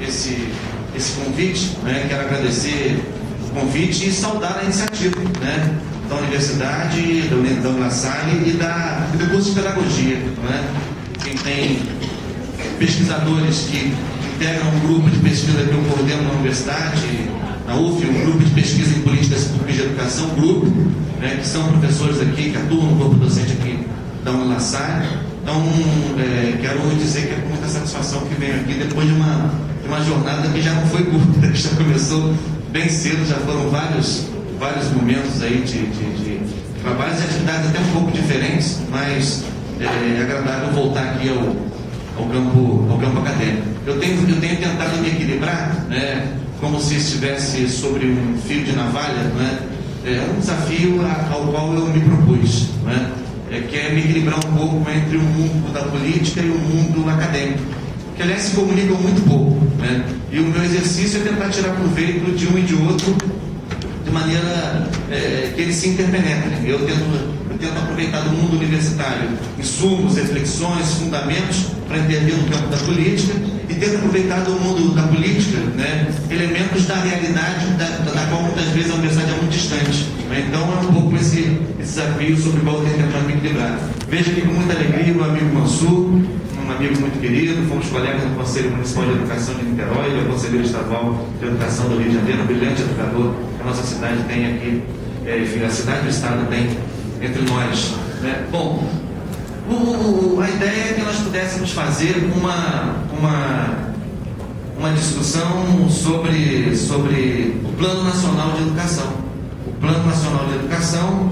esse convite, né? Quero agradecer o convite e saudar a iniciativa, né? Da Universidade, da UNILaSalle e do curso de Pedagogia, né? Quem tem pesquisadores que integram um grupo de pesquisa que eu coordeno na Universidade, na UF, um grupo de pesquisa em políticas públicas de educação, grupo, né? Que são professores aqui, que atuam no corpo docente aqui da UNILaSalle. Então, quero dizer que é com muita satisfação que venho aqui depois de uma jornada que já não foi curta, que já começou bem cedo, já foram vários momentos aí de trabalhos e atividades até um pouco diferentes, mas é agradável voltar aqui ao campo acadêmico. Eu tenho tentado me equilibrar, né, como se estivesse sobre um fio de navalha, né? É um desafio ao qual eu me propus, né? Que é me equilibrar um pouco entre o mundo da política e o mundo acadêmico, que aliás se comunicam muito pouco, né? E o meu exercício é tentar tirar proveito de um e de outro de maneira que eles se interpenetrem. Eu tento aproveitar do mundo universitário insumos, reflexões, fundamentos para intervir no campo da política, e tento aproveitar do mundo da política, né, elementos da realidade da qual muitas vezes a universidade é muito distante, né? Então é um pouco esse desafio sobre o qual eu tenho tentado me equilibrar. Vejo aqui com muita alegria o amigo Mansur, um amigo muito querido, fomos colegas do Conselho Municipal de Educação de Niterói, ele é o conselheiro estadual de Educação do Rio de Janeiro, um brilhante educador que a nossa cidade tem aqui, enfim, a cidade do estado tem entre nós, né? Bom, a ideia é que nós pudéssemos fazer uma discussão sobre o Plano Nacional de Educação. O Plano Nacional de Educação,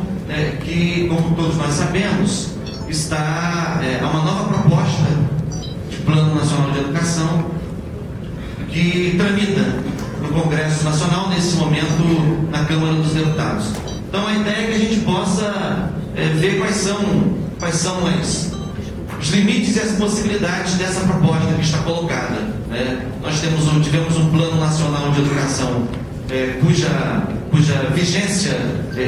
que, como todos nós sabemos, há uma nova proposta de Plano Nacional de Educação que tramita no Congresso Nacional, nesse momento, na Câmara dos Deputados. Então, a ideia é que a gente possa ver quais são os limites e as possibilidades dessa proposta que está colocada, né? Nós tivemos um Plano Nacional de Educação cuja vigência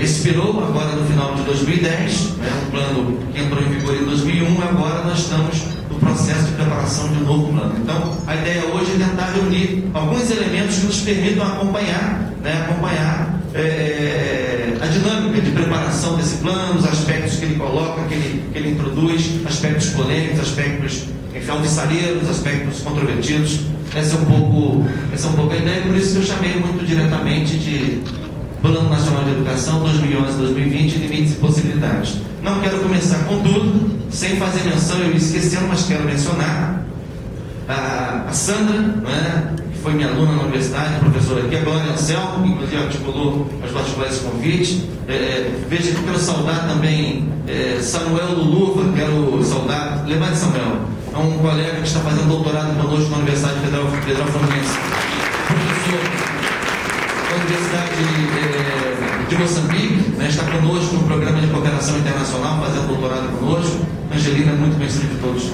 expirou agora no final de 2010, né? Um plano que entrou em vigor em 2001, agora nós estamos no processo de preparação de um novo plano. Então, a ideia hoje é tentar reunir alguns elementos que nos permitam acompanhar a dinâmica de preparação desse plano, os aspectos que ele coloca, que ele introduz, aspectos polêmicos, aspectos alvissareiros, aspectos controvertidos. Essa é um pouco a ideia, por isso que eu chamei muito diretamente de Plano Nacional de Educação 2011-2020, limites e possibilidades. Não quero começar com tudo, sem fazer menção, eu ia esquecendo, mas quero mencionar a Sandra, né, que foi minha aluna na universidade, professora aqui, a Glória Anselmo, que inclusive articulou esse convite. Veja que quero saudar também Samuel Luluva, quero saudar, levante Samuel, é um colega que está fazendo doutorado conosco na Universidade Federal Fluminense, professor da Universidade de Moçambique, né, está conosco no programa de cooperação internacional, fazendo doutorado conosco. Angelina é muito conhecida de todos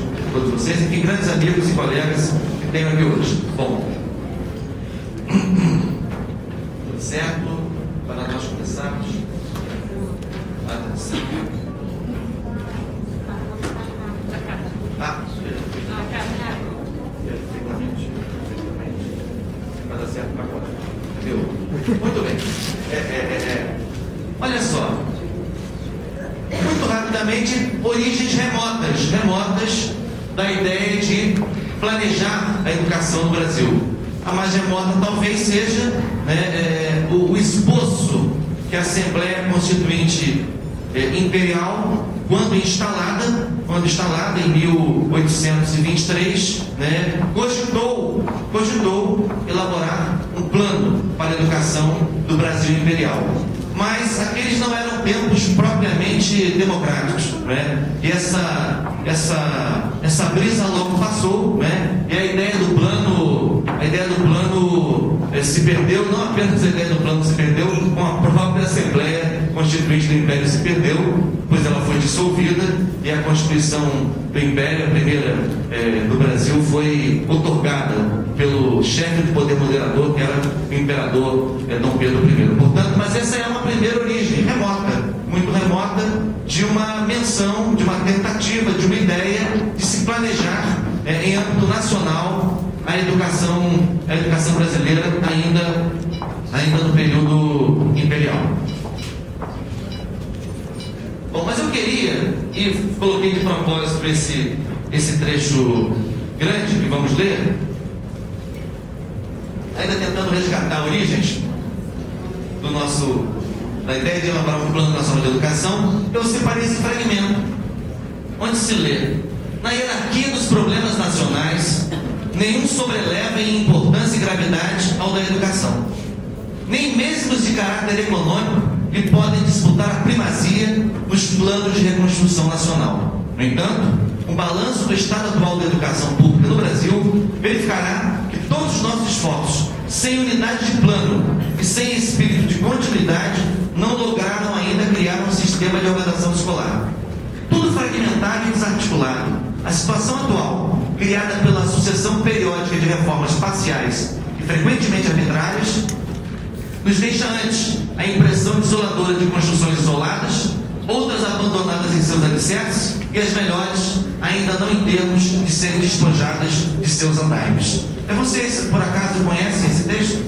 vocês, enfim, grandes amigos e colegas que tenho aqui hoje. Bom, tudo certo? Para nós começarmos. Atenção. Perfeitamente. Vai dar certo para agora. Viu? Muito bem. Olha só. Muito rapidamente, origens remotas da ideia de planejar a educação no Brasil. A mais remota talvez seja o esboço que a Assembleia Constituinte Imperial, quando instalada em 1823, né, cogitou elaborar um plano para a educação do Brasil imperial. Mas aqueles não eram tempos propriamente democráticos, né? E essa brisa logo passou, né? E a ideia do plano se perdeu. Não apenas a ideia do plano se perdeu, com a própria Assembleia Constituinte do Império se perdeu, pois ela foi dissolvida e a Constituição do Império, a primeira do Brasil, foi outorgada pelo chefe do poder moderador, que era o imperador Dom Pedro I. Portanto, mas essa é uma primeira origem remota, muito remota, de uma menção, de uma tentativa, de uma ideia de se planejar em âmbito nacional a a educação brasileira ainda no período imperial. Bom, mas eu queria, e coloquei de propósito esse trecho grande que vamos ler, ainda tentando resgatar origens da ideia de elaborar um plano nacional de educação. Eu separei esse fragmento, onde se lê: na hierarquia dos problemas nacionais, nenhum sobreleva em importância e gravidade ao da educação. Nem mesmo os de caráter econômico lhe podem disputar a primazia nos planos de reconstrução nacional. No entanto, um balanço do estado atual da educação pública no Brasil verificará que todos os nossos esforços, sem unidade de plano e sem espírito de continuidade, não lograram ainda criar um sistema de organização escolar. Tudo fragmentado e desarticulado. A situação atual, criada pela sucessão periódica de reformas parciais e frequentemente arbitrárias, nos deixa antes a impressão desoladora de construções isoladas, outras abandonadas em seus alicerces e as melhores ainda não em termos de serem despojadas de seus andaimes. Vocês, por acaso, conhecem esse texto?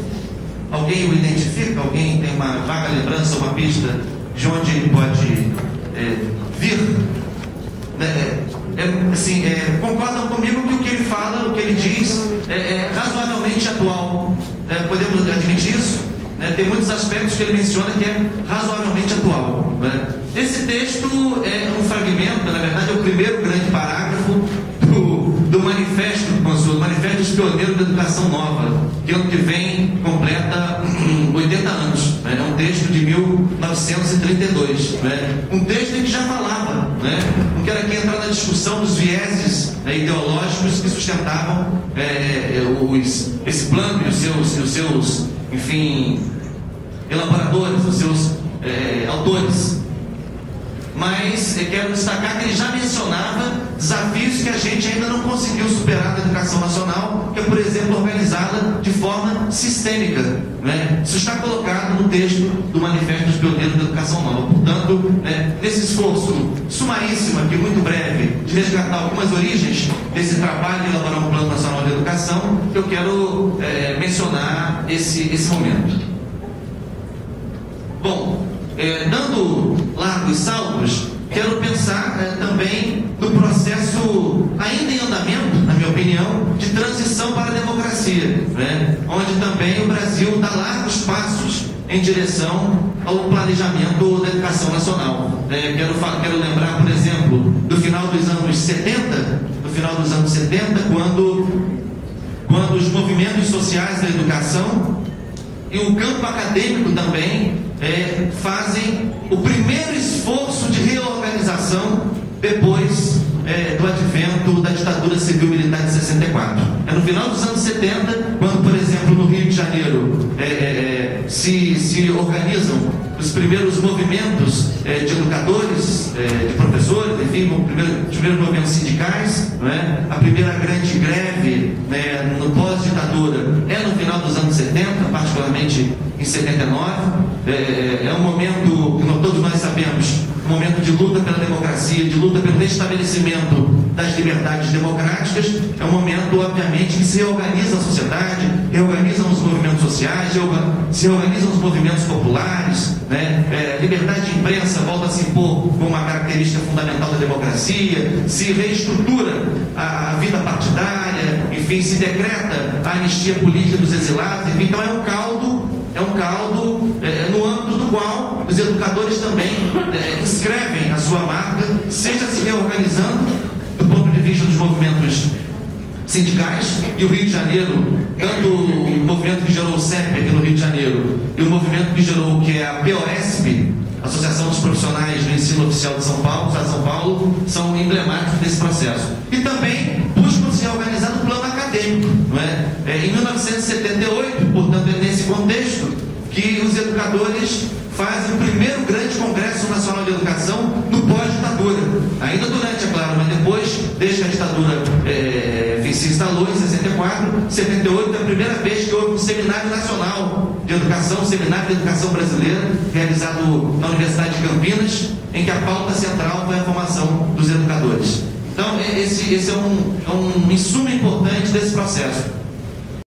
Alguém o identifica? Alguém tem uma vaga lembrança, uma pista de onde ele pode vir? Concordam comigo que o que ele fala, o que ele diz, é razoavelmente atual. Podemos admitir isso? Tem muitos aspectos que ele menciona que é razoavelmente atual. Esse texto é um fragmento, na verdade é o primeiro grande parágrafo do manifesto dos pioneiros da educação nova, que ano que vem completa 80 anos. É um texto de 1932. Um texto em que já falava, não quero aqui entrar na discussão dos vieses ideológicos que sustentavam esse plano e os seus enfim, elaboradores, os seus autores. Mas eu quero destacar que ele já mencionava desafios que a gente ainda não conseguiu superar na educação nacional, que é, por exemplo, organizá-la de forma sistêmica. Isso está colocado no texto do Manifesto dos Pioneiros da Educação Nova. Portanto, nesse esforço sumaríssimo aqui, muito breve, de resgatar algumas origens desse trabalho de elaborar um Plano Nacional de Educação, eu quero mencionar esse momento. Bom, dando largos saltos, quero pensar também no processo ainda em andamento, na minha opinião, de transição para a democracia, onde também o Brasil dá largos passos em direção ao planejamento da educação nacional. Quero lembrar, por exemplo, do final dos anos 70, quando os movimentos sociais da educação e o campo acadêmico também fazem o primeiro esforço de reorganização depois do advento da ditadura civil-militar de 64. É no final dos anos 70, quando, por exemplo, no Rio de Janeiro se organizam os primeiros movimentos de educadores, de professores, enfim, os primeiros movimentos sindicais, a primeira grande greve no pós-ditadura é no final dos anos 70, particularmente em 79. É um momento que todos nós sabemos, um momento de luta pela democracia, de luta pelo restabelecimento das liberdades democráticas. É um momento, obviamente, que se reorganiza a sociedade, reorganizam os movimentos sociais, se reorganizam os movimentos populares, liberdade de imprensa volta a se impor como uma característica fundamental da democracia, se reestrutura a vida partidária, enfim, se decreta a anistia política dos exilados, enfim, então é um caldo no âmbito do qual os educadores também escrevem a sua marca, seja se reorganizando do ponto de vista dos movimentos sindicais, e o Rio de Janeiro, tanto o movimento que gerou o CEP aqui no Rio de Janeiro e o movimento que gerou, que é a POSP, Associação dos Profissionais do Ensino Oficial de São Paulo, Estado de São Paulo, são emblemáticos desse processo. E também buscam se organizar no plano acadêmico. Em 1978, portanto, é nesse contexto que os educadores fazem o primeiro grande Congresso Nacional de Educação no pós-ditadura. Ainda durante, é claro, mas depois, desde que a ditadura se instalou em 64, 78, é a primeira vez que houve um seminário nacional de educação, um seminário de educação brasileira, realizado na Universidade de Campinas, em que a pauta central foi a formação dos educadores. Então, esse é um insumo importante desse processo.